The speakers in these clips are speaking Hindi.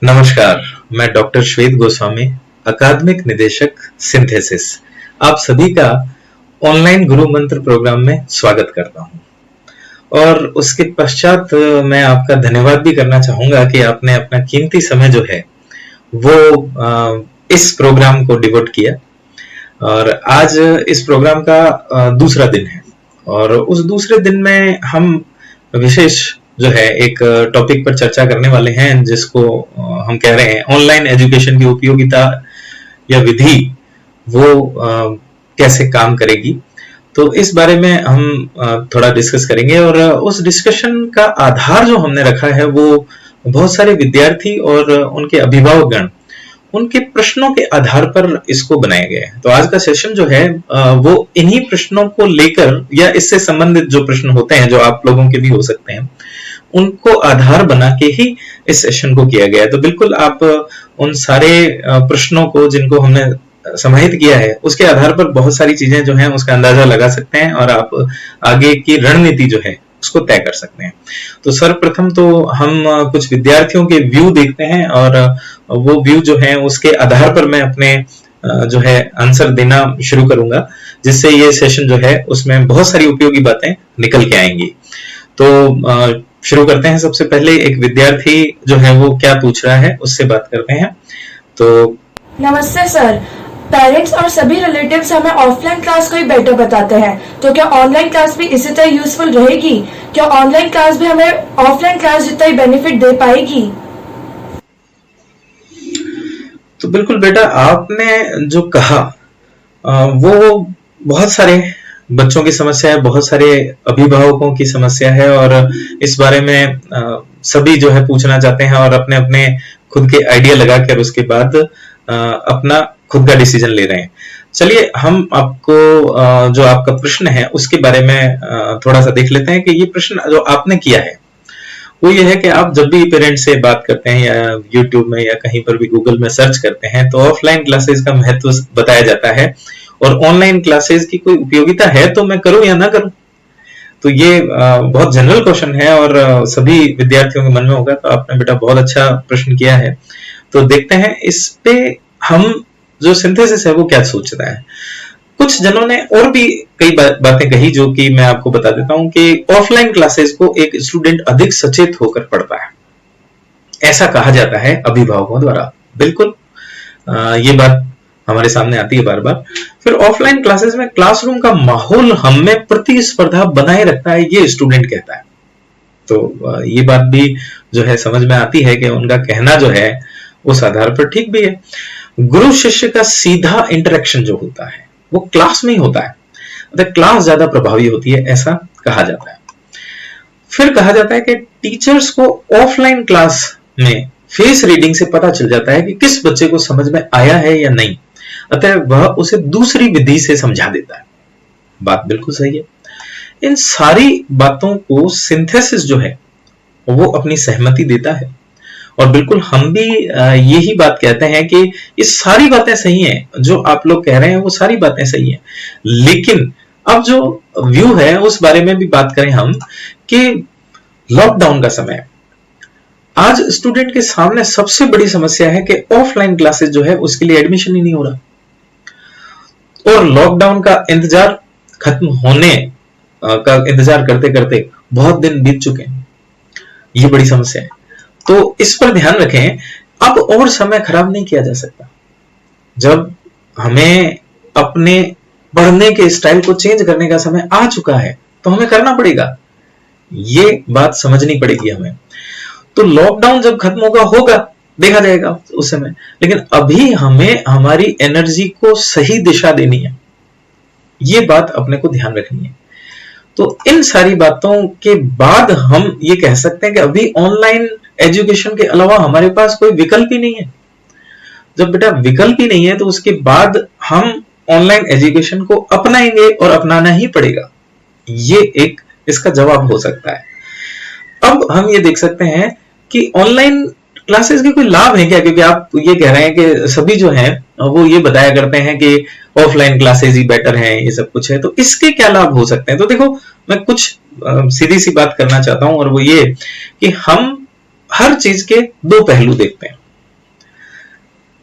नमस्कार, मैं डॉक्टर श्वेत गोस्वामी, अकादमिक निदेशक सिंथेसिस, आप सभी का ऑनलाइन गुरु मंत्र प्रोग्राम में स्वागत करता हूं। और उसके पश्चात मैं आपका धन्यवाद भी करना चाहूंगा कि आपने अपना कीमती समय जो है वो इस प्रोग्राम को डिवोट किया। और आज इस प्रोग्राम का दूसरा दिन है और उस दूसरे दिन में हम विशेष जो है एक टॉपिक पर चर्चा करने वाले हैं जिसको हम कह रहे हैं ऑनलाइन एजुकेशन की उपयोगिता या विधि वो कैसे काम करेगी। तो इस बारे में हम थोड़ा डिस्कस करेंगे और उस डिस्कशन का आधार जो हमने रखा है वो बहुत सारे विद्यार्थी और उनके अभिभावकगण उनके प्रश्नों के आधार पर इसको बनाया गया है। तो आज का सेशन जो है वो इन्हीं प्रश्नों को लेकर या इससे संबंधित जो प्रश्न होते हैं जो आप लोगों के भी हो सकते हैं उनको आधार बना के ही इस सेशन को किया गया है। तो बिल्कुल आप उन सारे प्रश्नों को जिनको हमने समाहित किया है उसके आधार पर बहुत सारी चीजें जो हैं उसका अंदाजा लगा सकते हैं और आप आगे की रणनीति जो है उसको तय कर सकते हैं। तो सर्वप्रथम तो हम कुछ विद्यार्थियों के व्यू देखते हैं और वो व्यू जो है उसके आधार पर मैं अपने जो है आंसर देना शुरू करूंगा, जिससे ये सेशन जो है उसमें बहुत सारी उपयोगी बातें निकल के आएंगी। तो शुरू करते हैं। सबसे पहले एक विद्यार्थी जो है वो क्या पूछ रहा है उससे बात करते हैं। तो नमस्ते सर, पेरेंट्स और सभी रिलेटिव्स हमें ऑफलाइन क्लास को ही बेटर बताते हैं, तो क्या ऑनलाइन क्लास भी इसी तरह यूजफुल रहेगी? क्या ऑनलाइन क्लास भी हमें ऑफलाइन क्लास जितना ही बेनिफिट दे पाएगी? तो बिल्कुल बेटा, आपने जो कहा वो बहुत सारे बच्चों की समस्या है, बहुत सारे अभिभावकों की समस्या है और इस बारे में सभी जो है पूछना चाहते हैं और अपने अपने खुद के आइडिया लगाकर उसके बाद अपना खुद का डिसीजन ले रहे हैं। चलिए हम आपको जो आपका प्रश्न है उसके बारे में थोड़ा सा देख लेते हैं कि ये प्रश्न जो आपने किया है वो ये है कि आप जब भी पेरेंट्स से बात करते हैं या यूट्यूब में या कहीं पर भी गूगल में सर्च करते हैं तो ऑफलाइन क्लासेस का महत्व बताया जाता है और ऑनलाइन क्लासेस की कोई उपयोगिता है तो मैं करूं या ना करूं। तो ये बहुत जनरल क्वेश्चन है और सभी विद्यार्थियों के मन में होगा। तो आपने बेटा बहुत अच्छा प्रश्न किया है। तो देखते हैं इस पे हम जो सिंथेसिस है वो क्या सोचता है। कुछ जनों ने और भी कई बातें कही जो कि मैं आपको बता देता हूं कि ऑफलाइन क्लासेस को एक स्टूडेंट अधिक सचेत होकर पढ़ता है, ऐसा कहा जाता है अभिभावकों द्वारा। बिल्कुल ये बात हमारे सामने आती है बार बार। फिर ऑफलाइन क्लासेस में क्लासरूम का माहौल हमें प्रतिस्पर्धा बनाए रखता है, ये स्टूडेंट कहता है। तो ये बात भी जो है समझ में आती है कि उनका कहना जो है उस आधार पर ठीक भी है। गुरु शिष्य का सीधा इंटरेक्शन जो होता है वो क्लास में ही होता है, मतलब क्लास ज्यादा प्रभावी होती है, ऐसा कहा जाता है। फिर कहा जाता है कि टीचर्स को ऑफलाइन क्लास में फेस रीडिंग से पता चल जाता है कि किस बच्चे को समझ में आया है या नहीं, अतः वह उसे दूसरी विधि से समझा देता है। बात बिल्कुल सही है। इन सारी बातों को सिंथेसिस जो है वो अपनी सहमति देता है और बिल्कुल हम भी यही बात कहते हैं कि ये सारी बातें सही हैं, जो आप लोग कह रहे हैं वो सारी बातें सही हैं। लेकिन अब जो व्यू है उस बारे में भी बात करें हम कि लॉकडाउन का समय, आज स्टूडेंट के सामने सबसे बड़ी समस्या है कि ऑफलाइन क्लासेस जो है उसके लिए एडमिशन ही नहीं हो रहा और लॉकडाउन का इंतजार खत्म होने का इंतजार करते करते बहुत दिन बीत चुके हैं। ये बड़ी समस्या है। तो इस पर ध्यान रखें, अब और समय खराब नहीं किया जा सकता। जब हमें अपने पढ़ने के स्टाइल को चेंज करने का समय आ चुका है तो हमें करना पड़ेगा, ये बात समझनी पड़ेगी हमें। तो लॉकडाउन जब खत्म होगा देखा जाएगा उस समय, लेकिन अभी हमें हमारी एनर्जी को सही दिशा देनी है, ये बात अपने को ध्यान रखनी है। तो इन सारी बातों के बाद हम ये कह सकते हैं कि अभी ऑनलाइन एजुकेशन के अलावा हमारे पास कोई विकल्प ही नहीं है। जब बेटा विकल्प ही नहीं है तो उसके बाद हम ऑनलाइन एजुकेशन को अपनाएंगे और अपनाना ही पड़ेगा, ये एक इसका जवाब हो सकता है। अब हम ये देख सकते हैं कि ऑनलाइन क्लासेस के कोई लाभ है क्या, क्योंकि आप ये कह रहे हैं कि सभी जो हैं वो ये बताया करते हैं कि ऑफलाइन क्लासेस ही बेटर हैं, ये सब कुछ है, तो इसके क्या लाभ हो सकते हैं। तो देखो मैं कुछ सीधी सी बात करना चाहता हूं और वो ये कि हम हर चीज के दो पहलू देखते हैं।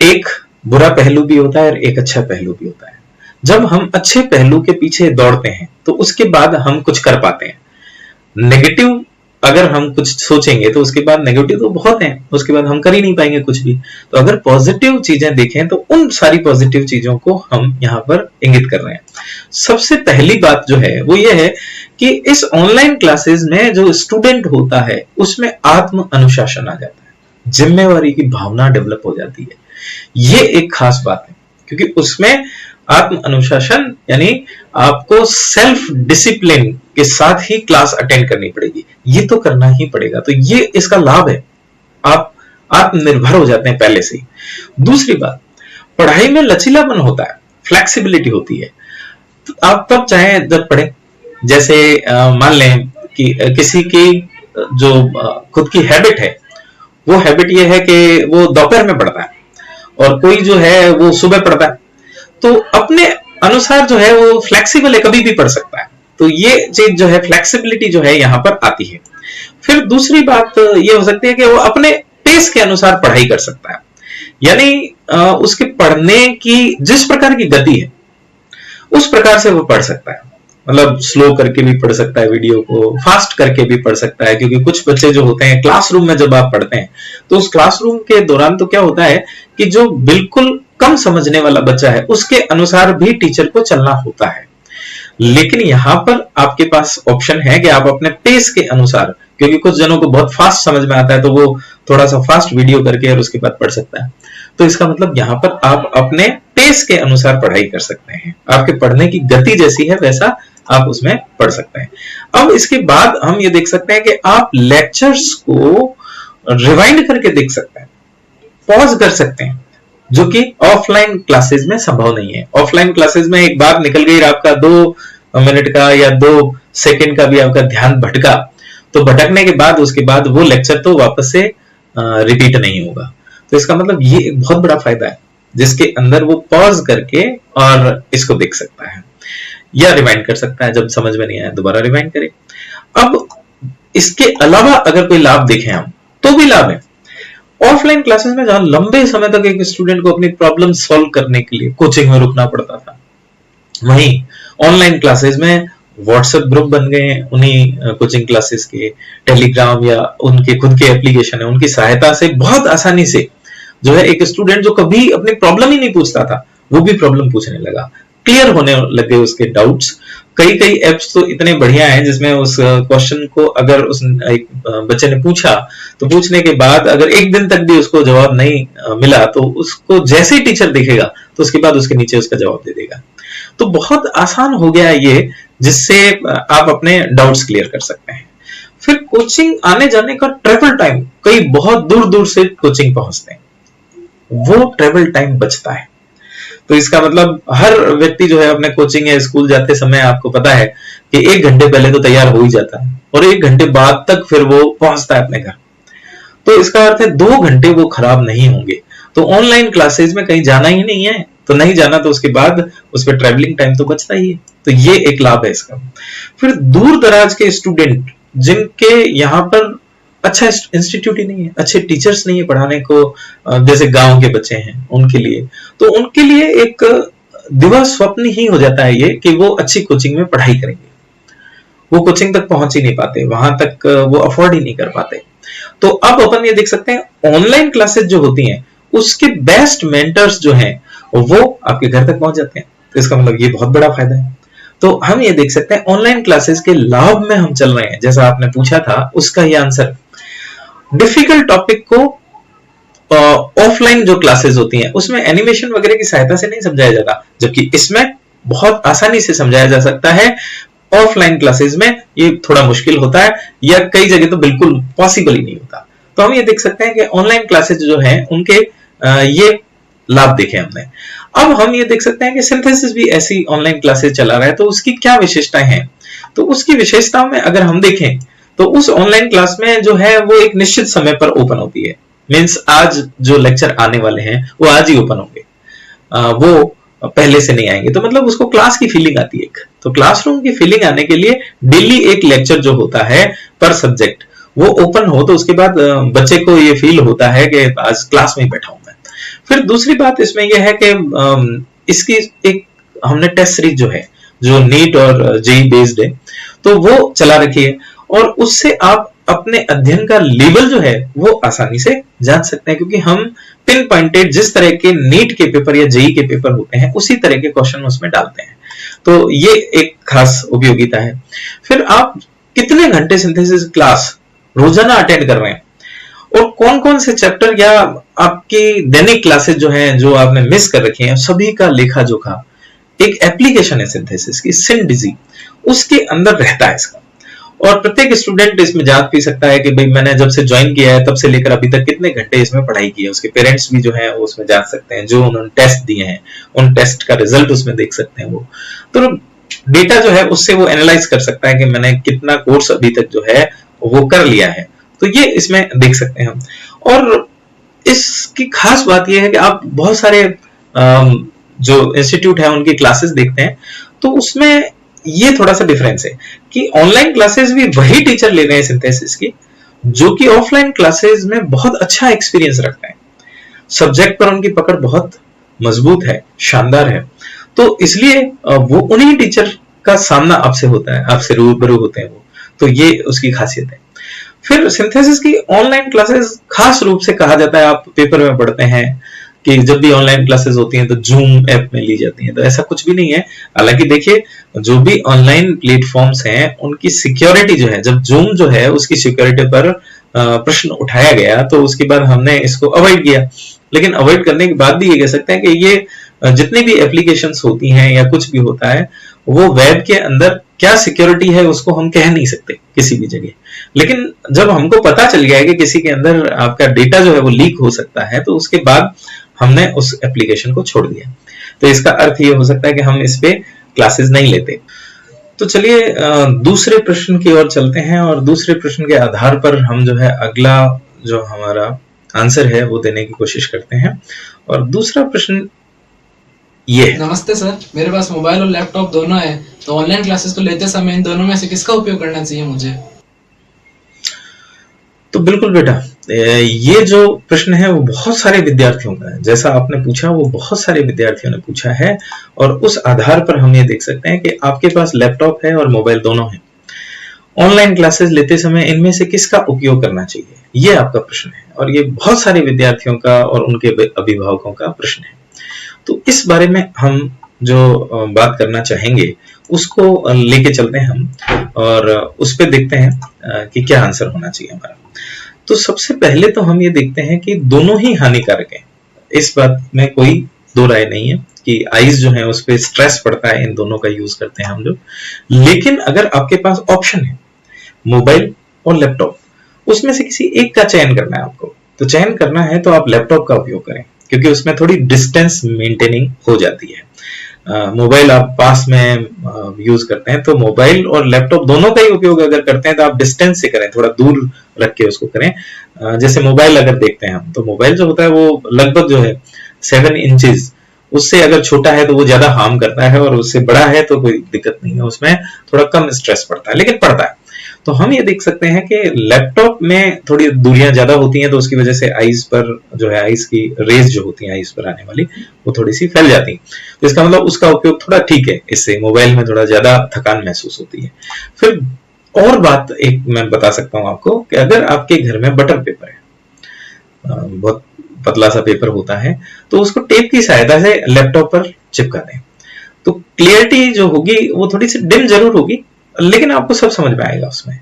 एक बुरा पहलू भी होता है और एक अच्छा पहलू भी होता है। जब हम अच्छे पहलू के पीछे दौड़ते हैं तो उसके बाद हम कुछ कर पाते हैं। नेगेटिव अगर हम कुछ सोचेंगे तो उसके बाद नेगेटिव तो बहुत है, उसके बाद हम कर ही नहीं पाएंगे कुछ भी। तो अगर पॉजिटिव चीजें देखें तो उन सारी पॉजिटिव चीजों को हम यहाँ पर इंगित कर रहे हैं। सबसे पहली बात जो है वो ये है कि इस ऑनलाइन क्लासेस में जो स्टूडेंट होता है उसमें आत्म अनुशासन आ जाता है, जिम्मेवारी की भावना डेवलप हो जाती है। ये एक खास बात है, क्योंकि उसमें आत्म अनुशासन यानी आपको सेल्फ डिसिप्लिन के साथ ही क्लास अटेंड करनी पड़ेगी, ये तो करना ही पड़ेगा। तो ये इसका लाभ है, आप आत्मनिर्भर हो जाते हैं पहले से ही। दूसरी बात, पढ़ाई में लचीलापन होता है, फ्लेक्सिबिलिटी होती है। तो आप तब चाहे जब पढ़ें, जैसे मान लें कि किसी की जो खुद की हैबिट है, वो हैबिट ये है कि वो दोपहर में पढ़ता है और कोई जो है वो सुबह पढ़ता है, तो अपने अनुसार जो है वो फ्लेक्सिबल है, कभी भी पढ़ सकता है। तो ये चीज जो है फ्लेक्सिबिलिटी जो है यहाँ पर आती है। फिर दूसरी बात ये हो सकती है कि वो अपने पेस के अनुसार पढ़ाई कर सकता है, यानी उसके पढ़ने की जिस प्रकार की गति है उस प्रकार से वो पढ़ सकता है। मतलब स्लो करके भी पढ़ सकता है वीडियो को, फास्ट करके भी पढ़ सकता है। क्योंकि कुछ बच्चे जो होते हैं क्लासरूम में जब आप पढ़ते हैं तो उस क्लासरूम के दौरान तो क्या होता है कि जो बिल्कुल कम समझने वाला बच्चा है उसके अनुसार भी टीचर को चलना होता है। लेकिन यहां पर आपके पास ऑप्शन है कि आप अपने पेस के अनुसार, क्योंकि कुछ जनों को बहुत फास्ट समझ में आता है तो वो थोड़ा सा फास्ट वीडियो करके और उसके बाद पढ़ सकता है। तो इसका मतलब यहां पर आप अपने पेस के अनुसार पढ़ाई कर सकते हैं, आपके पढ़ने की गति जैसी है वैसा आप उसमें पढ़ सकते हैं। अब इसके बाद हम ये देख सकते हैं कि आप लेक्चर्स को रिवाइंड करके देख सकते हैं, पॉज कर सकते हैं, जो कि ऑफलाइन क्लासेस में संभव नहीं है। ऑफलाइन क्लासेस में एक बार निकल गई, आपका 2 मिनट का या 2 सेकंड का भी आपका ध्यान भटका तो भटकने के बाद उसके बाद वो लेक्चर तो वापस से रिपीट नहीं होगा। तो इसका मतलब ये एक बहुत बड़ा फायदा है जिसके अंदर वो पॉज करके और इसको देख सकता है या रिवाइंड कर सकता है, जब समझ में नहीं आया दोबारा रिवाइंड करें। अब इसके अलावा अगर कोई लाभ देखें हम तो भी लाभ है। ऑफलाइन क्लासेस में जहां लंबे समय तक एक स्टूडेंट को अपनी प्रॉब्लम सॉल्व करने के लिए कोचिंग में रुकना पड़ता था, वहीं ऑनलाइन क्लासेस में व्हाट्सएप ग्रुप बन गए हैं उन्हीं कोचिंग क्लासेस के, टेलीग्राम या उनके खुद के एप्लीकेशन है, उनकी सहायता से बहुत आसानी से जो है एक स्टूडेंट जो कभी अपनी प्रॉब्लम ही नहीं पूछता था वो भी प्रॉब्लम पूछने लगा, क्लियर होने लगे उसके डाउट्स। कई एप्स तो इतने बढ़िया हैं जिसमें उस क्वेश्चन को अगर उस एक बच्चे ने पूछा तो पूछने के बाद अगर एक दिन तक भी उसको जवाब नहीं मिला तो उसको जैसे ही टीचर देखेगा तो उसके बाद उसके नीचे उसका जवाब दे देगा। तो बहुत आसान हो गया है ये, जिससे आप अपने डाउट्स क्लियर कर सकते हैं। फिर कोचिंग आने जाने का ट्रेवल टाइम, कई बहुत दूर दूर से कोचिंग पहुंचते हैं, वो ट्रेवल टाइम बचता है। तो इसका मतलब हर व्यक्ति जो है अपने कोचिंग या स्कूल जाते समय आपको पता है कि 1 घंटे पहले तो तैयार हो ही जाता है और 1 घंटे बाद तक फिर वो पहुंचता है अपने घर। तो इसका अर्थ है 2 घंटे वो खराब नहीं होंगे। तो ऑनलाइन क्लासेस में कहीं जाना ही नहीं है, तो नहीं जाना तो उसके बाद उस पर ट्रेवलिंग टाइम तो बचता ही है। तो ये एक लाभ है इसका। फिर दूर दराज के स्टूडेंट जिनके यहाँ पर अच्छा इंस्टीट्यूट ही नहीं है, अच्छे टीचर्स नहीं है पढ़ाने को, जैसे गांव के बच्चे हैं उनके लिए, तो उनके लिए एक दिवा स्वप्न ही हो जाता है ये कि वो अच्छी कोचिंग में पढ़ाई करेंगे। वो कोचिंग तक पहुंच ही नहीं पाते, वहां तक वो अफोर्ड ही नहीं कर पाते। तो अब अपन ये देख सकते हैं ऑनलाइन क्लासेस जो होती हैं उसके बेस्ट मेंटर्स जो हैं वो आपके घर तक पहुंच जाते हैं। तो इसका मतलब ये बहुत बड़ा फायदा है। तो हम ये देख सकते हैं ऑनलाइन क्लासेस के लाभ में हम चल रहे हैं, जैसा आपने पूछा था उसका ही आंसर। डिफिकल्ट टॉपिक को ऑफलाइन जो क्लासेस होती हैं उसमें एनिमेशन वगैरह की सहायता से नहीं समझाया जाता, जबकि इसमें बहुत आसानी से समझाया जा सकता है। ऑफलाइन क्लासेस में ये थोड़ा मुश्किल होता है या कई जगह तो बिल्कुल पॉसिबल ही नहीं होता। तो हम ये देख सकते हैं कि ऑनलाइन क्लासेस जो हैं उनके ये लाभ देखे हमने। अब हम ये देख सकते हैं कि सिंथेसिस भी ऐसी ऑनलाइन क्लासेस चला रहा है, तो उसकी क्या विशेषताएं हैं। तो उसकी विशेषताओं में अगर हम देखें तो उस ऑनलाइन क्लास में जो है वो एक निश्चित समय पर ओपन होती है। मींस आज जो लेक्चर आने वाले हैं वो आज ही ओपन होंगे, वो पहले से नहीं आएंगे। तो मतलब उसको क्लास की फीलिंग आती है। तो क्लासरूम की फीलिंग आने के लिए डेली एक लेक्चर जो होता है पर सब्जेक्ट वो ओपन हो, तो उसके बाद बच्चे को ये फील होता है कि आज क्लास में बैठा हूं मैं। फिर दूसरी बात इसमें यह है कि इसकी एक हमने टेस्ट सीरीज जो है, जो नीट और जेई बेस्ड है, तो वो चला रखी है, और उससे आप अपने अध्ययन का लेवल जो है वो आसानी से जान सकते हैं, क्योंकि हम पिन पॉइंटेड जिस तरह के नीट के पेपर या जेई के पेपर होते हैं उसी तरह के क्वेश्चन उसमें डालते हैं। तो ये एक खास उपयोगिता है। फिर आप कितने घंटे सिंथेसिस क्लास रोजाना अटेंड कर रहे हैं, और कौन कौन से चैप्टर या आपकी दैनिक क्लासेस जो हैं जो आपने मिस कर रखे हैं, सभी का लेखा जोखा एक एप्लीकेशन है सिंथेसिस की, सिंडिजी, उसके अंदर रहता है इसका। और प्रत्येक स्टूडेंट इसमें जान भी सकता है कि भाई मैंने जब से ज्वाइन किया है तब से लेकर अभी तक कितने घंटे इसमें पढ़ाई की है। उसके पेरेंट्स भी जो है वो उसमें जान सकते हैं, जो उन्होंने टेस्ट दिए हैं उन टेस्ट का रिजल्ट उसमें देख सकते हैं। वो तो डेटा जो है उससे वो एनालाइज कर सकता है कि मैंने कितना कोर्स अभी तक जो है वो कर लिया है, तो ये इसमें देख सकते हैं हम। और इसकी खास बात यह है कि आप बहुत सारे जो इंस्टीट्यूट है उनकी क्लासेस देखते हैं, तो उसमें ये थोड़ा सा डिफरेंस है कि ऑनलाइन क्लासेस भी वही टीचर ले रहे हैं सिंथेसिस की, जो कि ऑफलाइन क्लासेस में बहुत अच्छा एक्सपीरियंस रखते हैं। सब्जेक्ट पर उनकी पकड़ बहुत मजबूत है, शानदार है, तो इसलिए वो उन्हीं टीचर का सामना आपसे होता है, आपसे रूबरू होते हैं वो, तो ये उसकी खासियत है। फिर सिंथेसिस की ऑनलाइन क्लासेस खास रूप से कहा जाता है, आप पेपर में पढ़ते हैं कि जब भी ऑनलाइन क्लासेस होती हैं तो जूम ऐप में ली जाती हैं, तो ऐसा कुछ भी नहीं है। हालांकि देखिए, जो भी ऑनलाइन प्लेटफॉर्म्स हैं उनकी सिक्योरिटी जो है, जब जूम जो है उसकी सिक्योरिटी पर प्रश्न उठाया गया तो उसके बाद हमने इसको अवॉइड किया। लेकिन अवॉइड करने के बाद भी ये कह सकते हैं कि ये जितनी भी एप्लीकेशंस होती हैं या कुछ भी होता है, वो वेब के अंदर क्या सिक्योरिटी है उसको हम कह नहीं सकते किसी भी जगह। लेकिन जब हमको पता चल गया है कि किसी के अंदर आपका डेटा जो है वो लीक हो सकता है, तो उसके बाद हमने उस एप्लीकेशन को छोड़ दिया। तो इसका अर्थ ये हो सकता है कि हम इस पे क्लासेस नहीं लेते। तो चलिए दूसरे प्रश्न की ओर चलते हैं, और दूसरे प्रश्न के आधार पर हम जो है अगला जो हमारा आंसर है वो देने की कोशिश करते हैं। और दूसरा प्रश्न ये है। नमस्ते सर, मेरे पास मोबाइल और लैपटॉप दोनों है, तो ऑनलाइन क्लासेस को लेते समय इन दोनों में से किसका उपयोग करना चाहिए मुझे? तो बिल्कुल बेटा, ये जो प्रश्न है वो बहुत सारे विद्यार्थियों का है। जैसा आपने पूछा वो बहुत सारे विद्यार्थियों ने पूछा है, और उस आधार पर हम ये देख सकते हैं कि आपके पास लैपटॉप है और मोबाइल दोनों है। ऑनलाइन क्लासेस लेते समय इनमें से किसका उपयोग करना चाहिए, ये आपका प्रश्न है, और ये बहुत सारे विद्यार्थियों का और उनके अभिभावकों का प्रश्न है। तो इस बारे में हम जो बात करना चाहेंगे उसको लेके चलते हैं हम, और उस पर देखते हैं कि क्या आंसर होना चाहिए हमारा। तो सबसे पहले तो हम ये देखते हैं कि दोनों ही हानिकारक हैं, इस बात में कोई दो राय नहीं है कि आईज जो है उस पर स्ट्रेस पड़ता है, इन दोनों का यूज करते हैं हम लोग। लेकिन अगर आपके पास ऑप्शन है मोबाइल और लैपटॉप, उसमें से किसी एक का चयन करना है आपको, तो चयन करना है तो आप लैपटॉप का उपयोग करें, क्योंकि उसमें थोड़ी डिस्टेंस मेंटेनिंग हो जाती है। मोबाइल आप पास में यूज करते हैं, तो मोबाइल और लैपटॉप दोनों का ही उपयोग अगर करते हैं तो आप डिस्टेंस से करें, थोड़ा दूर रख के उसको करें। जैसे मोबाइल अगर देखते हैं हम, तो मोबाइल जो होता है वो लगभग जो है 7 इंचेस, उससे अगर छोटा है तो वो ज्यादा हार्म करता है, और उससे बड़ा है तो कोई दिक्कत नहीं है, उसमें थोड़ा कम स्ट्रेस पड़ता है, लेकिन पड़ता है। तो हम ये देख सकते हैं कि लैपटॉप में थोड़ी दूरियां ज्यादा होती हैं, तो उसकी वजह से आईज पर जो है, आईज की रेज जो होती हैं आईज पर आने वाली, वो थोड़ी सी फैल जाती है। तो इसका मतलब उसका उपयोग थोड़ा ठीक है, इससे मोबाइल में थोड़ा ज्यादा थकान महसूस होती है। फिर और बात एक मैं बता सकता हूं आपको कि अगर आपके घर में बटर पेपर है, बहुत पतला सा पेपर होता है, तो उसको टेप की सहायता से लैपटॉप पर चिपका दें, तो क्लियरिटी जो होगी वो थोड़ी सी डिम जरूर होगी, लेकिन आपको सब समझ में आएगा उसमें।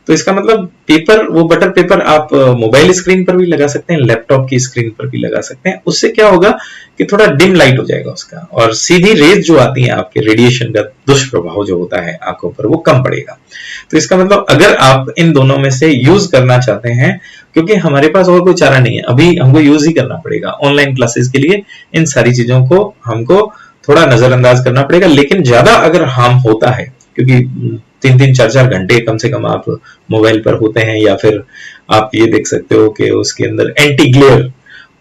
तो इसका मतलब पेपर, वो बटर पेपर आप मोबाइल स्क्रीन पर भी लगा सकते हैं, लैपटॉप की स्क्रीन पर भी लगा सकते हैं। उससे क्या होगा कि थोड़ा डिम लाइट हो जाएगा उसका, और सीधी रेज जो आती है आपके, रेडिएशन का दुष्प्रभाव जो होता है आंखों पर, वो कम पड़ेगा। तो इसका मतलब अगर आप इन दोनों में से यूज करना चाहते हैं, क्योंकि हमारे पास और कोई चारा नहीं है, अभी हमको यूज ही करना पड़ेगा ऑनलाइन क्लासेस के लिए, इन सारी चीजों को हमको थोड़ा नजरअंदाज करना पड़ेगा। लेकिन ज्यादा अगर हार्म होता है, क्योंकि 3-3, 4-4 घंटे कम से कम आप मोबाइल पर होते हैं, या फिर आप ये देख सकते हो कि उसके अंदर एंटी ग्लेयर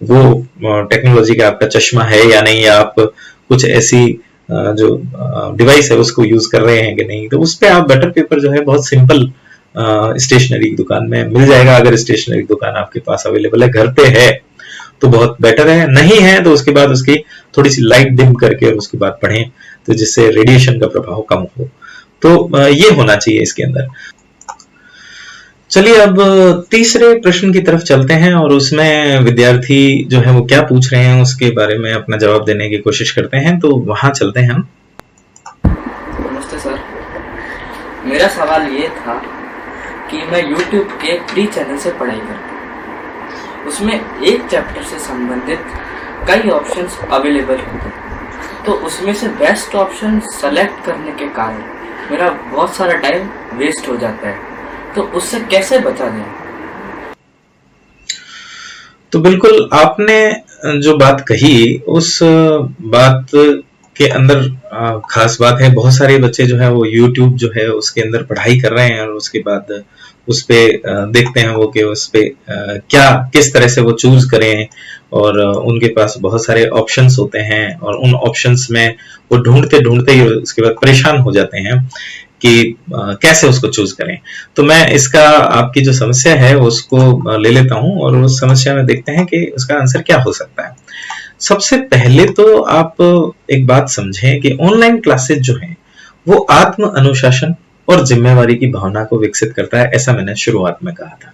वो टेक्नोलॉजी का आपका चश्मा है या नहीं, या आप कुछ ऐसी जो डिवाइस है उसको यूज कर रहे हैं कि नहीं, तो उस पे आप बटर पेपर जो है बहुत सिंपल स्टेशनरी दुकान में मिल जाएगा। अगर स्टेशनरी दुकान आपके पास अवेलेबल है, घर पे है, तो बहुत बेटर है, नहीं है तो उसके बाद उसकी थोड़ी सी लाइट डिम करके और उसके बाद पढ़ें, तो जिससे रेडिएशन का प्रभाव कम हो। तो ये होना चाहिए इसके अंदर। चलिए अब तीसरे प्रश्न की तरफ चलते हैं और उसमें विद्यार्थी जो है वो क्या पूछ रहे हैं उसके बारे में अपना जवाब देने की कोशिश करते हैं, तो वहां चलते हैं हम। नमस्ते सर, मेरा सवाल ये था कि मैं YouTube के फ्री चैनल से पढ़ाई करता हूँ, उसमें एक चैप्टर से संबंधित कई ऑप्शंस अवेलेबल होते हैं, तो उसमें से बेस्ट ऑप्शन सेलेक्ट करने के कारण मेरा बहुत सारा टाइम वेस्ट हो जाता है, तो उससे कैसे बचा जाए? तो बिल्कुल आपने जो बात कही उस बात के अंदर खास बात है, बहुत सारे बच्चे जो है वो YouTube जो है उसके अंदर पढ़ाई कर रहे हैं और उसके बाद उस पे देखते हैं वो कि उस पे क्या किस तरह से वो चूज करें, और उनके पास बहुत सारे ऑप्शंस होते हैं और उन ऑप्शंस में वो ढूंढते ढूंढते ही उसके बाद परेशान हो जाते हैं कि कैसे उसको चूज करें। तो मैं इसका आपकी जो समस्या है उसको ले लेता हूं और उस समस्या में देखते हैं कि उसका आंसर क्या हो सकता है। सबसे पहले तो आप एक बात समझें कि ऑनलाइन क्लासेस जो हैं वो आत्म अनुशासन और जिम्मेवारी की भावना को विकसित करता है, ऐसा मैंने शुरुआत में कहा था।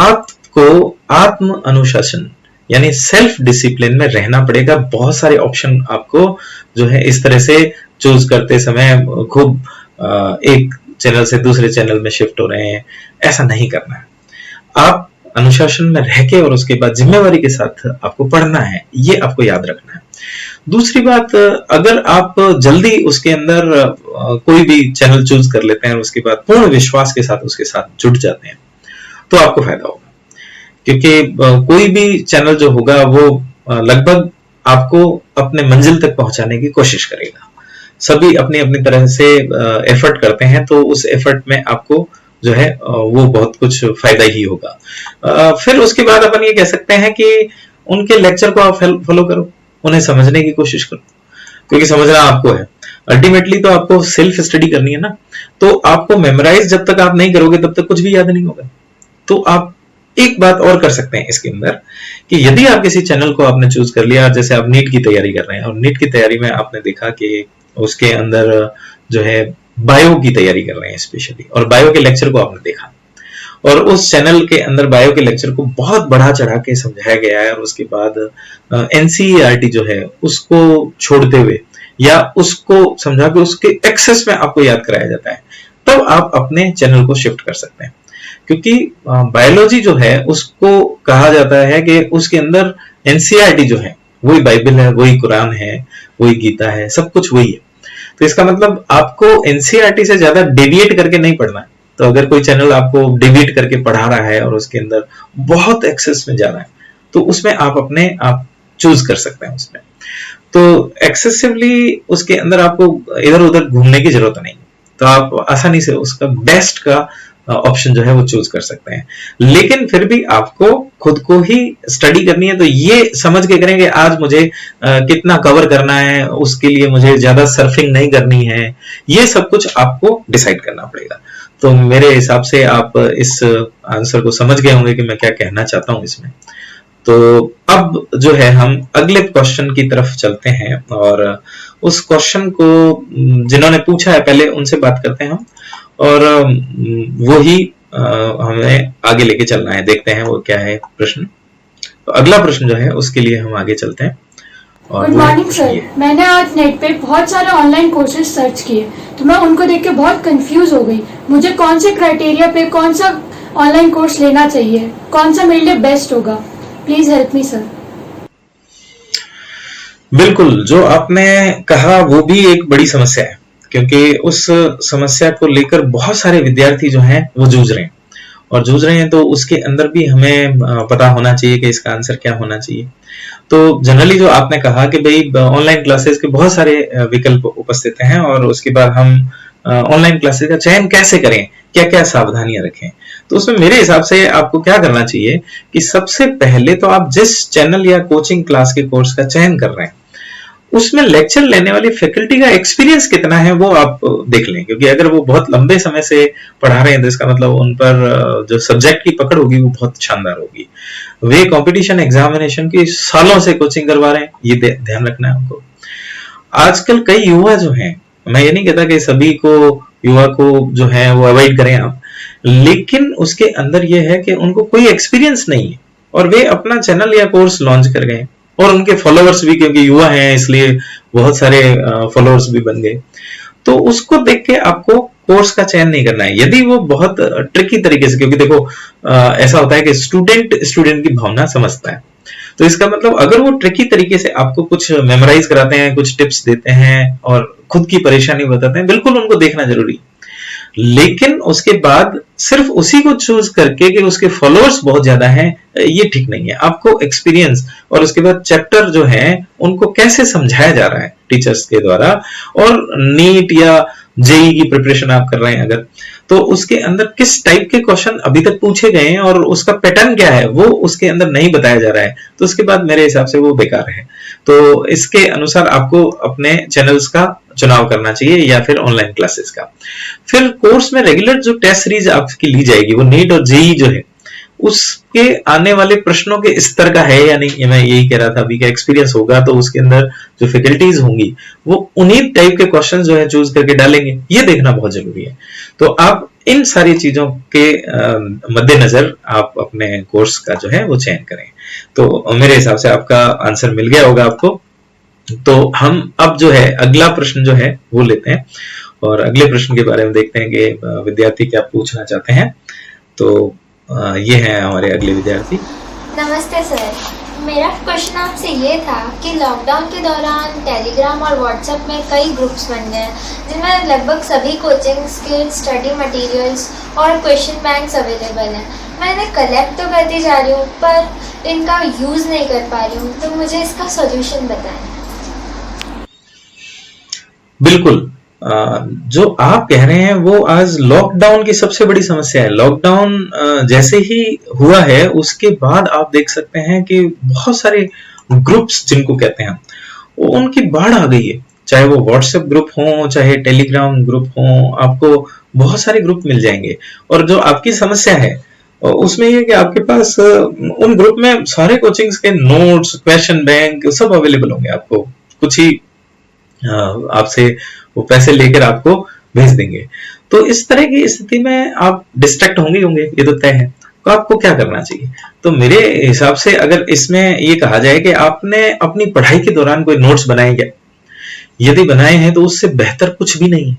आपको आत्म अनुशासन यानी सेल्फ डिसिप्लिन में रहना पड़ेगा। बहुत सारे ऑप्शन आपको जो है इस तरह से चूज करते समय खूब एक चैनल से दूसरे चैनल में शिफ्ट हो रहे हैं, ऐसा नहीं करना है। आप अनुशासन में रह के और उसके बाद जिम्मेवारी के साथ आपको पढ़ना है, ये आपको याद रखना है। दूसरी बात, अगर आप जल्दी उसके अंदर कोई भी चैनल चूज कर लेते हैं और उसके बाद पूर्ण विश्वास के साथ उसके साथ जुट जाते हैं तो आपको फायदा होगा, क्योंकि कोई भी चैनल जो होगा वो लगभग आपको अपने मंजिल तक पहुंचाने की कोशिश करेगा। सभी अपनी अपनी तरह से एफर्ट करते हैं, तो उस एफर्ट में आपको जो है वो बहुत कुछ फायदा ही होगा। फिर उसके बाद अपन ये कह सकते हैं कि उनके लेक्चर को आप फॉलो करो, उन्हें समझने की कोशिश करो, क्योंकि समझना आपको है। अल्टीमेटली तो आपको सेल्फ स्टडी करनी है ना, तो आपको मेमोराइज जब तक आप नहीं करोगे तब तक कुछ भी याद नहीं होगा। तो आप एक बात और कर सकते हैं इसके अंदर कि यदि आप किसी चैनल को आपने चूज कर लिया, जैसे आप नीट की तैयारी कर रहे हैं और नीट की तैयारी में आपने देखा कि उसके अंदर जो है बायो की तैयारी कर रहे हैं स्पेशली, और बायो के लेक्चर को आपने देखा और उस चैनल के अंदर बायो के लेक्चर को बहुत बढ़ा चढ़ा के समझाया गया है, और उसके बाद एनसीईआरटी जो है उसको छोड़ते हुए या उसको समझा के उसके एक्सेस में आपको याद कराया जाता है, तब आप अपने चैनल को शिफ्ट कर सकते हैं। क्योंकि बायोलॉजी जो है उसको कहा जाता है कि उसके अंदर एनसीईआरटी जो है वही बाइबल है, वही कुरान है, वही गीता है, सब कुछ वही है। तो इसका मतलब आपको एनसीईआरटी से ज्यादा डेविएट करके नहीं पढ़ना है। तो अगर कोई चैनल आपको डेविएट करके पढ़ा रहा है और उसके अंदर बहुत एक्सेस में जा रहा है, तो उसमें आप अपने आप चूज कर सकते हैं उसमें। तो एक्सेसिवली उसके अंदर आपको इधर उधर घूमने की जरूरत नहीं, तो आप आसानी से उसका बेस्ट का ऑप्शन जो है वो चूज कर सकते हैं। लेकिन फिर भी आपको खुद को ही स्टडी करनी है, तो ये समझ के करें कि आज मुझे कितना कवर करना है, उसके लिए मुझे ज्यादा सर्फिंग नहीं करनी है, ये सब कुछ आपको डिसाइड करना पड़ेगा। तो मेरे हिसाब से आप इस आंसर को समझ गए होंगे कि मैं क्या कहना चाहता हूं इसमें। तो अब जो है हम अगले क्वेश्चन की तरफ चलते हैं और उस क्वेश्चन को जिन्होंने पूछा है पहले उनसे बात करते हैं हम, और वो ही हमें आगे लेके चलना है। देखते हैं वो क्या है प्रश्न। तो अगला प्रश्न जो है उसके लिए हम आगे चलते हैं। गुड मॉर्निंग सर, मैंने आज नेट पे बहुत सारे ऑनलाइन कोर्सेज सर्च किए, तो मैं उनको देख के बहुत कंफ्यूज हो गई। मुझे कौन से क्राइटेरिया पे कौन सा ऑनलाइन कोर्स लेना चाहिए, कौन सा मेरे लिए बेस्ट होगा, प्लीज हेल्प मी सर। बिल्कुल, जो आपने कहा वो भी एक बड़ी समस्या है, क्योंकि उस समस्या को लेकर बहुत सारे विद्यार्थी जो हैं वो जूझ रहे हैं और जूझ रहे हैं, तो उसके अंदर भी हमें पता होना चाहिए कि इसका आंसर क्या होना चाहिए। तो जनरली जो आपने कहा कि भाई ऑनलाइन क्लासेस के बहुत सारे विकल्प उपस्थित हैं और उसके बाद हम ऑनलाइन क्लासेस का चयन कैसे करें, क्या क्या सावधानियां रखें, तो उसमें मेरे हिसाब से आपको क्या करना चाहिए कि सबसे पहले तो आप जिस चैनल या कोचिंग क्लास के कोर्स का चयन कर रहे हैं उसमें लेक्चर लेने वाली फैकल्टी का एक्सपीरियंस कितना है वो आप देख लें, क्योंकि अगर वो बहुत लंबे समय से पढ़ा रहे हैं तो इसका मतलब उन पर जो सब्जेक्ट की पकड़ होगी वो बहुत शानदार होगी। वे कंपटीशन एग्जामिनेशन की सालों से कोचिंग करवा रहे हैं, ये ध्यान रखना है हमको। आजकल कई युवा जो हैं, मैं ये नहीं कहता कि सभी को युवा को जो है वो अवॉइड करें आप, लेकिन उसके अंदर ये है कि उनको कोई एक्सपीरियंस नहीं है और वे अपना चैनल या कोर्स लॉन्च कर गए और उनके फॉलोअर्स भी, क्योंकि युवा हैं इसलिए बहुत सारे फॉलोअर्स भी बन गए। तो उसको देख के आपको कोर्स का चयन नहीं करना है। यदि वो बहुत ट्रिकी तरीके से, क्योंकि देखो ऐसा होता है कि स्टूडेंट की भावना समझता है, तो इसका मतलब अगर वो ट्रिकी तरीके से आपको कुछ मेमोराइज कराते हैं, कुछ टिप्स देते हैं और खुद की परेशानी बताते हैं, बिल्कुल उनको देखना जरूरी है। लेकिन उसके बाद सिर्फ उसी को चूज करके कि उसके फॉलोअर्स बहुत ज्यादा हैं, ये ठीक नहीं है। आपको एक्सपीरियंस और उसके बाद चैप्टर जो है उनको कैसे समझाया जा रहा है टीचर्स के द्वारा, और नीट या जेई की प्रिपरेशन आप कर रहे हैं अगर, तो उसके अंदर किस टाइप के क्वेश्चन अभी तक पूछे गए हैं और उसका पैटर्न क्या है वो उसके अंदर नहीं बताया जा रहा है, तो उसके बाद मेरे हिसाब से वो बेकार है। तो इसके अनुसार आपको अपने चैनल्स का चुनाव करना चाहिए या फिर ऑनलाइन क्लासेस का। फिर कोर्स में रेगुलर जो टेस्ट सीरीज आपकी ली जाएगी वो नीट और जेई जो है उसके आने वाले प्रश्नों के स्तर का है या नहीं, मैं यही कह रहा था अभी का एक्सपीरियंस होगा तो उसके अंदर जो फैकल्टीज होंगी वो उन्हीं टाइप के क्वेश्चन जो है चूज करके डालेंगे, ये देखना बहुत जरूरी है। तो आप इन सारी चीजों के मद्देनजर आप अपने कोर्स का जो है वो चयन करें। तो मेरे हिसाब से आपका आंसर मिल गया होगा आपको। तो हम अब जो है अगला प्रश्न जो है वो लेते हैं और अगले प्रश्न के बारे में देखते हैं कि विद्यार्थी क्या पूछना चाहते हैं। तो ये हैं हमारे अगले विद्यार्थी। नमस्ते सर, मेरा क्वेश्चन आपसे ये था कि लॉकडाउन के दौरान टेलीग्राम और व्हाट्सएप में कई ग्रुप्स बन गए जिनमें लगभग सभी कोचिंग्स के स्टडी मटेरियल्स और क्वेश्चन बैंक्स अवेलेबल हैं। मैं इन्हें कलेक्ट तो करती जा रही हूँ पर इनका यूज़ नहीं कर पा रही हूँ, तो मुझे इसका सॉल्यूशन बताएं। बिल्कुल, जो आप कह रहे हैं वो आज लॉकडाउन की सबसे बड़ी समस्या है। लॉकडाउन जैसे ही हुआ है उसके बाद आप देख सकते हैं कि बहुत सारे ग्रुप्स जिनको कहते हैं वो उनकी बाढ़ आ गई है, चाहे वो व्हाट्सएप ग्रुप हो चाहे टेलीग्राम ग्रुप हो, आपको बहुत सारे ग्रुप मिल जाएंगे। और जो आपकी समस्या है उसमें ये कि आपके पास उन ग्रुप में सारे कोचिंग्स के नोट्स, क्वेश्चन बैंक सब अवेलेबल होंगे, आपको कुछ ही आपसे वो पैसे लेकर आपको भेज देंगे। तो इस तरह की स्थिति में आप डिस्ट्रैक्ट होंगे, ये तो तय है। तो आपको क्या करना चाहिए? तो मेरे हिसाब से अगर इसमें ये कहा जाए कि आपने अपनी पढ़ाई के दौरान कोई नोट्स बनाए क्या, यदि बनाए हैं तो उससे बेहतर कुछ भी नहीं है।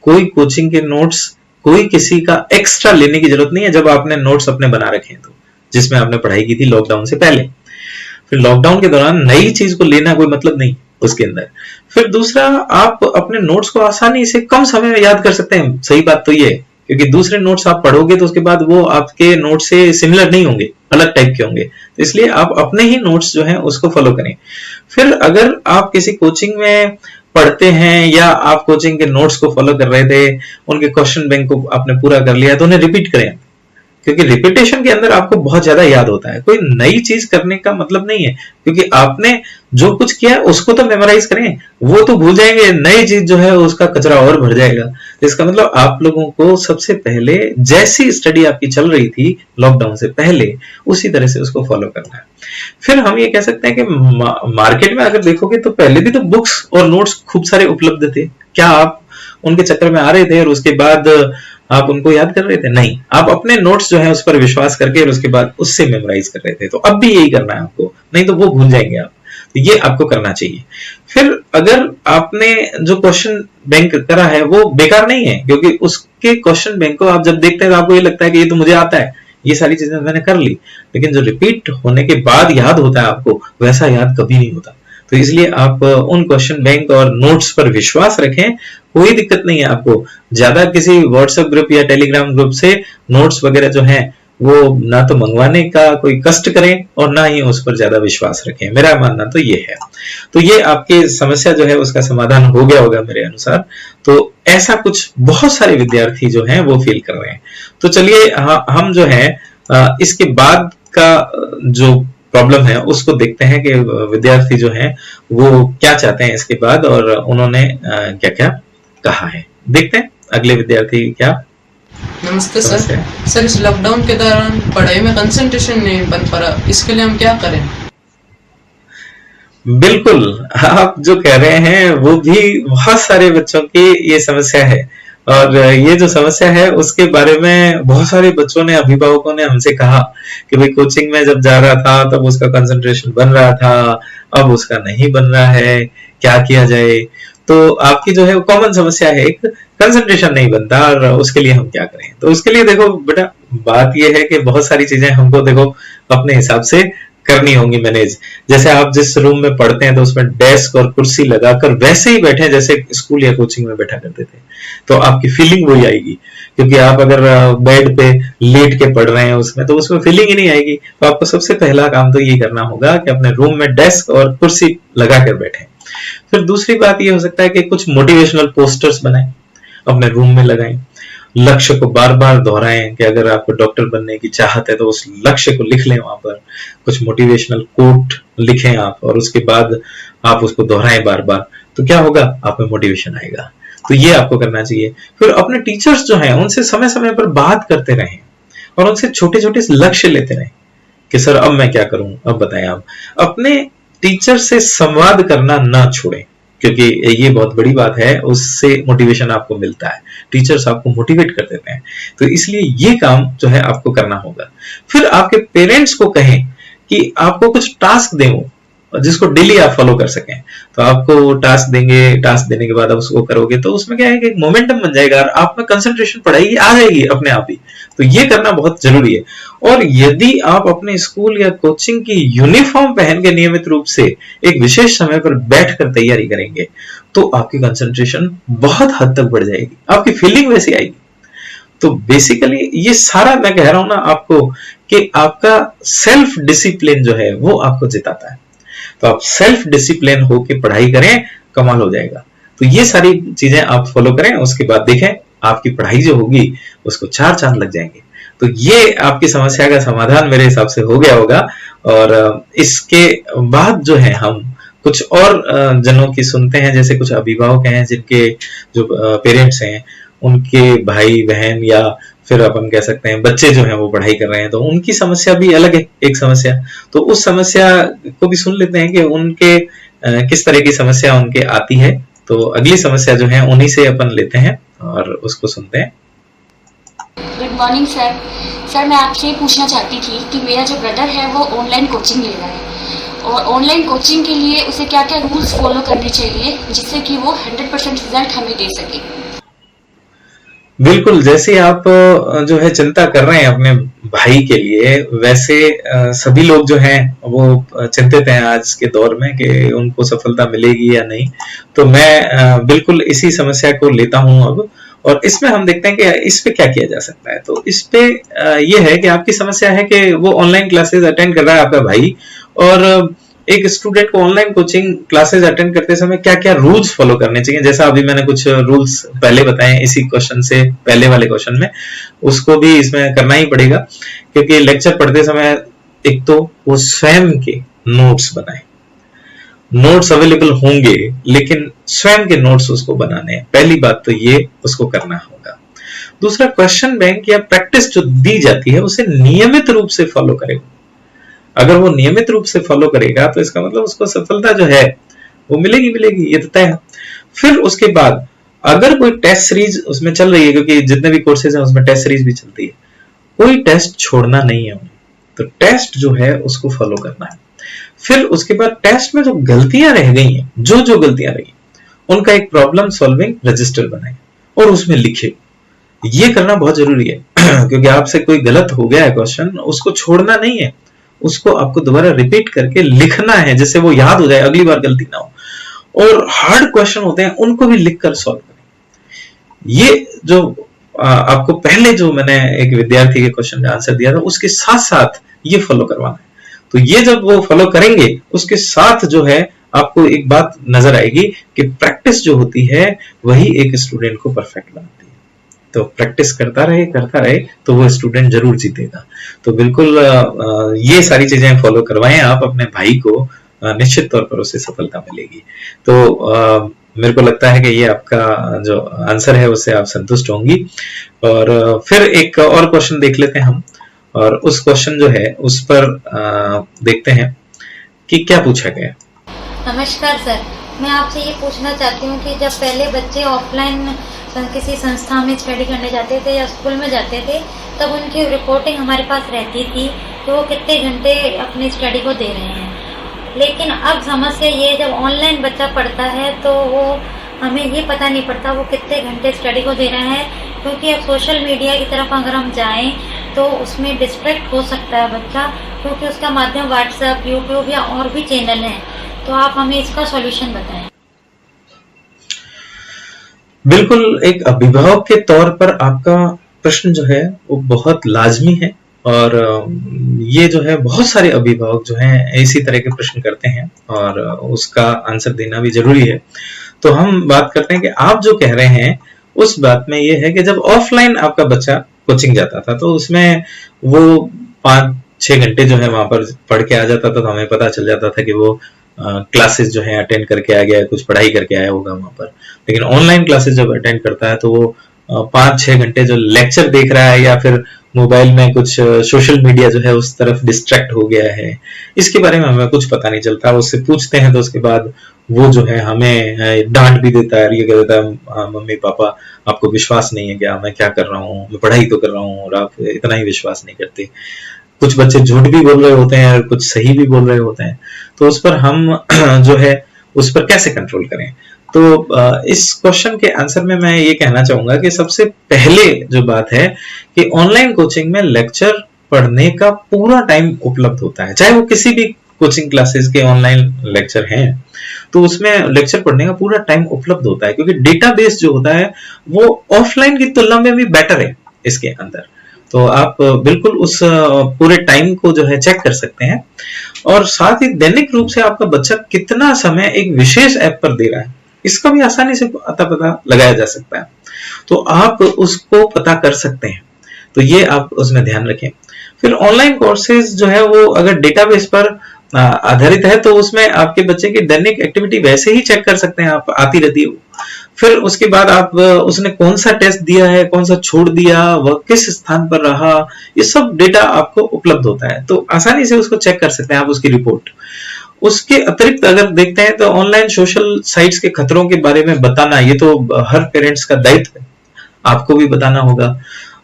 कोई कोचिंग के नोट्स, कोई किसी का एक्स्ट्रा लेने की जरूरत नहीं है जब आपने नोट्स अपने बना रखे हैं तो, जिसमें आपने पढ़ाई की थी लॉकडाउन से पहले। फिर लॉकडाउन के दौरान नई चीज को लेना कोई मतलब नहीं उसके अंदर। फिर दूसरा, आप अपने नोट्स को आसानी से कम समय में याद कर सकते हैं। सही बात तो ये है, क्योंकि दूसरे नोट्स आप पढ़ोगे तो उसके बाद वो आपके नोट से सिमिलर नहीं होंगे, अलग टाइप के होंगे। तो इसलिए आप अपने ही नोट्स जो हैं उसको फॉलो करें। फिर अगर आप किसी कोचिंग में पढ़ते हैं या आप कोचिंग के नोट्स को फॉलो कर रहे थे, उनके क्वेश्चन बैंक को आपने पूरा कर लिया, तो उन्हें रिपीट करें, क्योंकि रिपीटेशन के अंदर आपको बहुत ज्यादा याद होता है। कोई नई चीज करने का मतलब नहीं है, क्योंकि आपने जो कुछ किया उसको तो मेमोराइज करें, वो तो भूल जाएंगे, नई चीज जो है उसका कचरा और भर जाएगा। इसका मतलब आप लोगों को सबसे पहले जैसी स्टडी आपकी चल रही थी लॉकडाउन से पहले उसी तरह से उसको फॉलो करना है। फिर हम ये कह सकते हैं कि मार्केट में अगर देखोगे तो पहले भी तो बुक्स और नोट्स खूब सारे उपलब्ध थे। क्या आप उनके चक्कर में आ रहे थे और उसके बाद आप उनको याद कर रहे थे? नहीं, आप अपने नोट्स जो है उस पर विश्वास करके और उसके बाद उससे मेमोराइज कर रहे थे। तो अब भी यही करना है आपको, नहीं तो वो भूल जाएंगे आप। तो ये आपको करना चाहिए। फिर अगर आपने जो क्वेश्चन बैंक करा है वो बेकार नहीं है, क्योंकि उसके क्वेश्चन बैंक को आप जब देखते हैं तो आपको ये लगता है कि ये तो मुझे आता है, ये सारी चीजें मैंने कर ली। लेकिन जो रिपीट होने के बाद याद होता है आपको, वैसा याद कभी नहीं होता। तो इसलिए आप उन क्वेश्चन बैंक और नोट्स पर विश्वास रखें, कोई दिक्कत नहीं है आपको। ज्यादा किसी व्हाट्सएप ग्रुप या टेलीग्राम ग्रुप से नोट्स वगैरह जो हैं वो ना तो मंगवाने का कोई कष्ट करें और ना ही उस पर ज्यादा विश्वास रखें। मेरा मानना तो ये है। तो ये आपकी समस्या जो है उसका समाधान हो गया होगा मेरे अनुसार। तो ऐसा कुछ बहुत सारे विद्यार्थी जो हैं वो फील कर रहे हैं। तो चलिए हम जो है इसके बाद का जो प्रॉब्लम है उसको देखते हैं कि विद्यार्थी जो हैं वो क्या चाहते हैं इसके बाद, और उन्होंने क्या क्या कहा है। देखते हैं अगले विद्यार्थी क्या नमस्ते सर। समस्या है। सर, इस लॉकडाउन के दौरान पढ़ाई में कंसंट्रेशन नहीं बन पा रहा, इसके लिए हम क्या करें? बिल्कुल, आप जो कह रहे हैं वो भी बहुत सारे बच्चों की ये समस्या है, और ये जो समस्या है उसके बारे में बहुत सारे बच्चों ने, अभिभावकों ने हमसे कहा कि भाई कोचिंग में जब जा रहा था तब उसका कंसंट्रेशन बन रहा था, अब उसका नहीं बन रहा है, क्या किया जाए। तो आपकी जो है वो कॉमन समस्या है, एक कंसंट्रेशन नहीं बनता, और उसके लिए हम क्या करें। तो उसके लिए देखो बेटा, बात ये है कि बहुत सारी चीजें हमको देखो अपने हिसाब से करनी होंगी मैनेज। जैसे आप जिस रूम में पढ़ते हैं तो उसमें डेस्क और कुर्सी लगाकर वैसे ही बैठे जैसे स्कूल या कोचिंग में बैठा करते थे, तो आपकी फीलिंग वही आएगी। क्योंकि आप अगर बेड पे लेट के पढ़ रहे हैं उसमें, तो उसमें फीलिंग ही नहीं आएगी। तो आपको सबसे पहला काम तो ये करना होगा कि अपने रूम में डेस्क और कुर्सी लगा कर बैठे। फिर दूसरी बात ये हो सकता है कि कुछ मोटिवेशनल पोस्टर्स बनाएं, अपने रूम में लगाएं, लक्ष्य को बार बार दोहराएं कि अगर आपको डॉक्टर बनने की चाहत है तो उस लक्ष्य को लिख लें, वहां पर कुछ मोटिवेशनल कोट लिखें आप, और उसके बाद आप उसको दोहराएं बार बार। तो क्या होगा, आप में मोटिवेशन आएगा। तो ये आपको करना चाहिए। फिर अपने टीचर्स जो हैं उनसे समय समय पर बात करते रहें, और उनसे छोटे छोटे लक्ष्य लेते रहें कि सर अब मैं क्या करूं, अब बताएं आप। अपने टीचर से संवाद करना ना छोड़ें, क्योंकि ये बहुत बड़ी बात है, उससे मोटिवेशन आपको मिलता है, टीचर्स आपको मोटिवेट कर देते हैं। तो इसलिए ये काम जो है आपको करना होगा। फिर आपके पेरेंट्स को कहें कि आपको कुछ टास्क दें वो, जिसको डेली आप फॉलो कर सकें। तो आपको टास्क देंगे, टास्क देने के बाद आप उसको करोगे तो उसमें क्या है कि एक मोमेंटम बन जाएगा, और आप में कंसंट्रेशन पढ़ाई आ जाएगी अपने आप ही। तो ये करना बहुत जरूरी है। और यदि आप अपने स्कूल या कोचिंग की यूनिफॉर्म पहन के नियमित रूप से एक विशेष समय पर बैठकर तैयारी करेंगे तो आपकी कंसंट्रेशन बहुत हद तक बढ़ जाएगी, आपकी फीलिंग वैसी आएगी। तो बेसिकली ये सारा मैं कह रहा हूं ना आपको कि आपका सेल्फ डिसिप्लिन जो है वो आपको जिताता है। तो आप सेल्फ डिसिप्लिन होके पढ़ाई करें, कमाल हो जाएगा। तो ये सारी चीजें आप फॉलो करें, उसके बाद देखें आपकी पढ़ाई जो होगी उसको 4 चांद लग जाएंगे। तो ये आपकी समस्या का समाधान मेरे हिसाब से हो गया होगा। और इसके बाद जो है हम कुछ और जनों की सुनते हैं, जैसे कुछ अभिभावक हैं जिनके जो पेरेंट्स हैं उनके भाई बहन या फिर अपन कह सकते हैं बच्चे जो हैं वो पढ़ाई कर रहे हैं, तो उनकी समस्या भी अलग है एक समस्या। तो उस समस्या को भी सुन लेते हैं कि उनके किस तरह की समस्या उनके आती है। तो अगली समस्या जो है उन्हीं से अपन लेते हैं और उसको सुनते हैं। Good morning sir. सर, मैं आपसे पूछना चाहती थी कि मेरा जो ब्रदर है वो ऑनलाइन कोचिंग ले रहा है, और ऑनलाइन कोचिंग के लिए उसे क्या क्या रूल्स फॉलो करने चाहिए जिससे कि वो 100% रिजल्ट हमें दे सके। बिल्कुल, जैसे आप जो है चिंता कर रहे हैं अपने भाई के लिए, वैसे सभी लोग जो हैं वो चिंतित हैं आज के दौर में कि उनको सफलता मिलेगी या नहीं। तो मैं बिल्कुल इसी समस्या को लेता हूं अब, और इसमें हम देखते हैं कि इस पे क्या किया जा सकता है। तो इस पे ये है कि आपकी समस्या है कि वो ऑनलाइन क्लासेस अटेंड कर रहा है आपका भाई, और एक स्टूडेंट को ऑनलाइन कोचिंग क्लासेस अटेंड करते समय क्या क्या रूल्स फॉलो करने चाहिए। जैसा अभी मैंने कुछ रूल्स पहले बताए इसी क्वेश्चन से पहले वाले क्वेश्चन में, उसको भी इसमें करना ही पड़ेगा। क्योंकि लेक्चर पढ़ते समय एक तो वो स्वयं के नोट्स बनाए, नोट्स अवेलेबल होंगे लेकिन स्वयं के नोट्स उसको बनाने हैं, पहली बात तो ये उसको करना होगा। दूसरा, क्वेश्चन बैंक या प्रैक्टिस जो दी जाती है उसे नियमित रूप से फॉलो करेगा। अगर वो नियमित रूप से फॉलो करेगा तो इसका मतलब उसको सफलता जो है वो मिलेगी मिलेगी, ये तो तय है। फिर उसके बाद अगर कोई टेस्ट सीरीज उसमें चल रही है, क्योंकि जितने भी कोर्सेज हैं उसमें टेस्ट सीरीज भी चलती है, कोई टेस्ट छोड़ना नहीं है उन्हें, तो टेस्ट जो है उसको फॉलो करना है। फिर उसके बाद टेस्ट में जो गलतियां रह गई हैं, जो गलतियां रही उनका एक प्रॉब्लम सॉल्विंग रजिस्टर बनाए और उसमें लिखे। ये करना बहुत जरूरी है क्योंकि आपसे कोई गलत हो गया है क्वेश्चन, उसको छोड़ना नहीं है, उसको आपको दोबारा रिपीट करके लिखना है जिससे वो याद हो जाए, अगली बार गलती ना हो। और हार्ड क्वेश्चन होते हैं उनको भी लिखकर सॉल्व करें। ये जो आपको पहले जो मैंने एक विद्यार्थी के क्वेश्चन का आंसर दिया था उसके साथ साथ ये फॉलो करवाना है। तो ये जब वो फॉलो करेंगे उसके साथ जो है आपको एक बात नजर आएगी कि प्रैक्टिस जो होती है वही एक स्टूडेंट को परफेक्ट बनाती है। तो प्रैक्टिस करता रहे तो वो स्टूडेंट जरूर जीतेगा। तो बिल्कुल ये सारी चीजें फॉलो करवाएं आप अपने भाई को, निश्चित तौर पर उसे सफलता मिलेगी। तो मेरे को लगता है कि ये आपका जो आंसर है उससे आप संतुष्ट होंगी। और फिर एक और क्वेश्चन देख लेते हैं हम, और उस क्वेश्चन जो है उस पर देखते हैं कि क्या पूछा गया। नमस्कार सर, मैं आपसे ये पूछना चाहती हूँ कि जब पहले बच्चे ऑफलाइन किसी संस्था में स्टडी करने जाते थे या स्कूल में जाते थे, तब उनकी रिपोर्टिंग हमारे पास रहती थी कि वो कितने घंटे अपनी स्टडी को दे रहे हैं। लेकिन अब समस्या ये, जब ऑनलाइन बच्चा पढ़ता है तो वो हमें ये पता नहीं पड़ता वो कितने घंटे स्टडी को दे रहा है, क्योंकि अब सोशल मीडिया की तरफ अगर हम जाएं तो उसमें डिस्ट्रैक्ट हो सकता है बच्चा, क्योंकि उसका माध्यम व्हाट्सएप, यूट्यूब या और भी चैनल हैं। तो आप हमें इसका सॉल्यूशन बताएं। बिल्कुल, एक अभिभावक के तौर पर आपका प्रश्न जो है वो बहुत लाजमी है, और ये जो है बहुत सारे अभिभावक जो हैं इसी तरह के प्रश्न करते हैं और उसका आंसर देना भी जरूरी है। तो हम बात करते हैं कि आप जो कह रहे हैं उस बात में ये है कि जब ऑफलाइन आपका बच्चा कोचिंग जाता था तो उसमें वो 5-6 घंटे जो है वहां पर पढ़ के आ जाता था, तो हमें पता चल जाता था कि वो क्लासेस जो है अटेंड करके आ गया है, कुछ पढ़ाई करके आया होगा वहां पर। लेकिन ऑनलाइन क्लासेस जब अटेंड करता है तो वो 5-6 घंटे जो लेक्चर देख रहा है या फिर मोबाइल में कुछ सोशल मीडिया जो है उस तरफ डिस्ट्रैक्ट हो गया है, इसके बारे में हमें कुछ पता नहीं चलता। उससे पूछते हैं तो उसके बाद वो जो है हमें डांट भी देता है, ये कह देता है मम्मी पापा आपको विश्वास नहीं है क्या, मैं क्या कर रहा हूँ, मैं पढ़ाई तो कर रहा हूँ और आप इतना ही विश्वास नहीं करते। कुछ बच्चे झूठ भी बोल रहे होते हैं और कुछ सही भी बोल रहे होते हैं, तो उस पर हम जो है उस पर कैसे कंट्रोल करें। तो इस क्वेश्चन के आंसर में मैं ये कहना चाहूंगा कि सबसे पहले जो बात है कि ऑनलाइन कोचिंग में लेक्चर पढ़ने का पूरा टाइम उपलब्ध होता है, चाहे वो किसी भी कोचिंग क्लासेस के ऑनलाइन लेक्चर हैं तो उसमें लेक्चर पढ़ने का पूरा टाइम उपलब्ध होता है, क्योंकि डेटाबेस जो होता है वो ऑफलाइन की तुलना में भी बेटर है इसके अंदर। तो आप बिल्कुल उस पूरे टाइम को जो है चेक कर सकते हैं, और साथ ही दैनिक रूप से आपका बच्चा कितना समय एक विशेष ऐप पर दे रहा है इसका भी आसानी से पता लगाया जा सकता है, तो आप उसको पता कर सकते हैं। तो ये आप उसमें ध्यान रखें। फिर ऑनलाइन कोर्सेज जो है वो अगर डेटाबेस पर आधारित है तो उसमें आपके बच्चे की दैनिक एक्टिविटी वैसे ही चेक कर सकते हैं आप, आती रहती है। फिर उसके बाद आप उसने कौन सा टेस्ट दिया है, कौन सा छोड़ दिया, वह किस स्थान पर रहा, ये सब डेटा आपको उपलब्ध होता है, तो आसानी से उसको चेक कर सकते हैं आप उसकी रिपोर्ट। उसके अतिरिक्त अगर देखते हैं तो ऑनलाइन सोशल साइट्स के खतरों के बारे में बताना, ये तो हर पेरेंट्स का दायित्व है, आपको भी बताना होगा।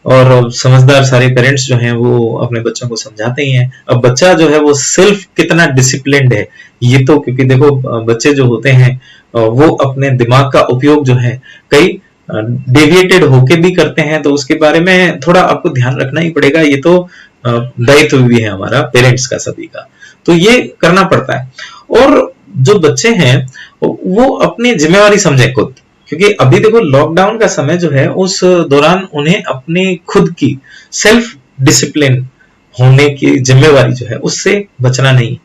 और समझदार सारे पेरेंट्स जो हैं वो अपने बच्चों को समझाते ही हैं। अब बच्चा जो है वो सेल्फ कितना डिसिप्लिन्ड है ये तो, क्योंकि देखो बच्चे जो होते हैं वो अपने दिमाग का उपयोग जो है कई डेविएटेड होके भी करते हैं, तो उसके बारे में थोड़ा आपको ध्यान रखना ही पड़ेगा। ये तो दायित्व भी है हमारा पेरेंट्स का, सभी का, तो ये करना पड़ता है। और जो बच्चे हैं वो अपनी जिम्मेवारी समझे खुद, क्योंकि अभी देखो लॉकडाउन का समय जो है उस दौरान उन्हें अपनी खुद की सेल्फ डिसिप्लिन होने की जिम्मेवारी जो है उससे बचना नहीं,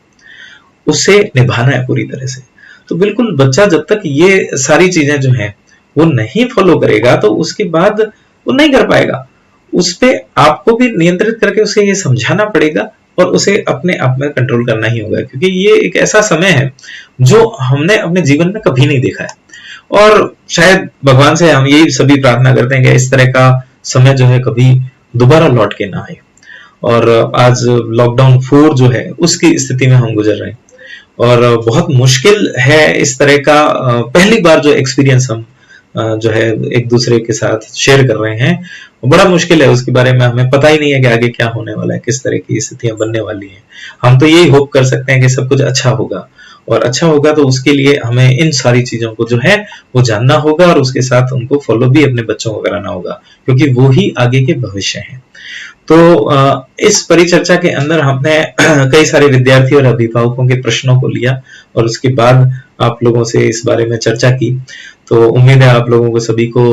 उससे निभाना है पूरी तरह से। तो बिल्कुल बच्चा जब तक ये सारी चीजें जो हैं वो नहीं फॉलो करेगा तो उसके बाद वो नहीं कर पाएगा। उस पे आपको भी नियंत्रित करके उसे ये समझाना पड़ेगा और उसे अपने आप में कंट्रोल करना ही होगा, क्योंकि ये एक ऐसा समय है जो हमने अपने जीवन में कभी नहीं देखा है। और शायद भगवान से हम यही सभी प्रार्थना करते हैं कि इस तरह का समय जो है कभी दोबारा लौट के ना आए। और आज लॉकडाउन 4 जो है उसकी स्थिति में हम गुजर रहे हैं, और बहुत मुश्किल है इस तरह का पहली बार जो एक्सपीरियंस हम जो है एक दूसरे के साथ शेयर कर रहे हैं, बड़ा मुश्किल है। उसके बारे में हमें पता ही नहीं है कि आगे क्या होने वाला है, किस तरह की स्थितियां बनने वाली हैं। हम तो यही होप कर सकते हैं कि सब कुछ अच्छा होगा, और अच्छा होगा तो उसके लिए हमें इन सारी चीजों को जो है वो जानना होगा और उसके साथ उनको फॉलो भी अपने बच्चों को कराना होगा, क्योंकि वो ही आगे के भविष्य हैं। तो इस परिचर्चा के अंदर हमने कई सारे विद्यार्थी और अभिभावकों के प्रश्नों को लिया और उसके बाद आप लोगों से इस बारे में चर्चा की। तो उम्मीद है आप लोगों को सभी को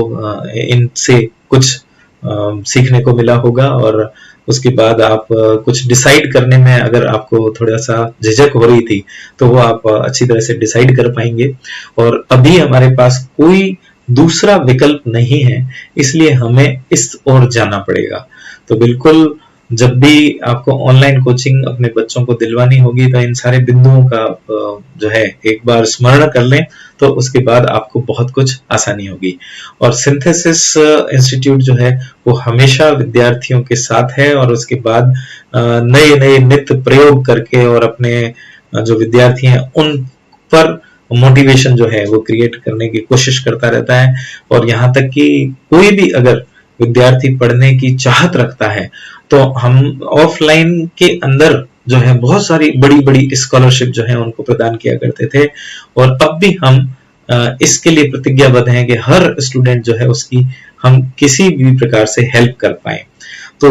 इनसे कुछ सीखने को मिला होगा, और उसके बाद आप कुछ डिसाइड करने में अगर आपको थोड़ा सा झिझक हो रही थी तो वो आप अच्छी तरह से डिसाइड कर पाएंगे। और अभी हमारे पास कोई दूसरा विकल्प नहीं है, इसलिए हमें इस ओर जाना पड़ेगा। तो बिल्कुल जब भी आपको ऑनलाइन कोचिंग अपने बच्चों को दिलवानी होगी तो इन सारे बिंदुओं का जो है एक बार स्मरण कर लें, तो उसके बाद आपको बहुत कुछ आसानी होगी। और सिंथेसिस इंस्टीट्यूट जो है वो हमेशा विद्यार्थियों के साथ है, और उसके बाद नए नए नित्य प्रयोग करके और अपने जो विद्यार्थी हैं उन पर मोटिवेशन जो है वो क्रिएट करने की कोशिश करता रहता है। और यहाँ तक कि कोई भी अगर विद्यार्थी पढ़ने की चाहत रखता है तो हम ऑफलाइन के अंदर जो है बहुत सारी बड़ी बड़ी स्कॉलरशिप जो है उनको प्रदान किया करते थे, और अब भी हम इसके लिए प्रतिज्ञाबद्ध हैं कि हर स्टूडेंट जो है उसकी हम किसी भी प्रकार से हेल्प कर पाए। तो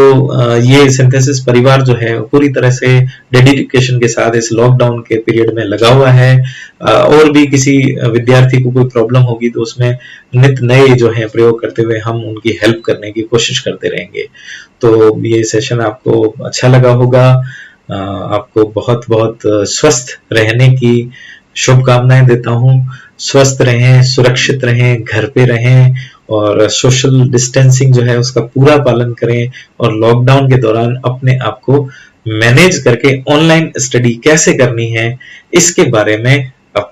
ये सिंथेसिस परिवार जो है पूरी तरह से डेडिकेशन के साथ इस लॉकडाउन के पीरियड में लगा हुआ है। और भी किसी विद्यार्थी को कोई प्रॉब्लम होगी तो उसमें नित नए जो है प्रयोग करते हुए हम उनकी हेल्प करने की कोशिश करते रहेंगे। तो ये सेशन आपको अच्छा लगा होगा। आपको बहुत बहुत स्वस्थ रहने की शुभकामनाएं देता हूं। स्वस्थ रहें, सुरक्षित रहें, घर पे रहें, और सोशल डिस्टेंसिंग जो है उसका पूरा पालन करें, और लॉकडाउन के दौरान अपने आप को मैनेज करके ऑनलाइन स्टडी कैसे करनी है इसके बारे में अपना